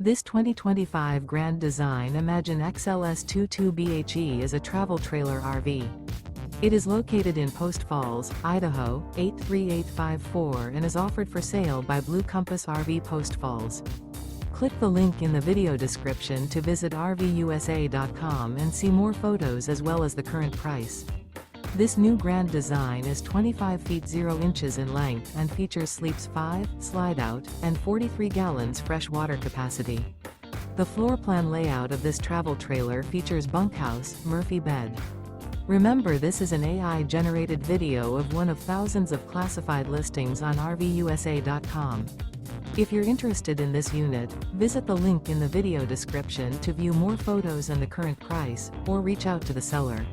This 2025 Grand Design Imagine XLS 22BHE is a travel trailer RV. It is located in Post Falls, Idaho, 83854 and is offered for sale by Blue Compass RV Post Falls. Click the link in the video description to visit RVUSA.com and see more photos as well as the current price. This new Grand Design is 25 feet 0 inches in length and features sleeps 5, Slideout, and 43 gallons fresh water capacity. The floor plan layout of this travel trailer features bunkhouse, Murphy bed. Remember, this is an AI-generated video of one of thousands of classified listings on RVUSA.com. If you're interested in this unit, visit the link in the video description to view more photos and the current price, or reach out to the seller.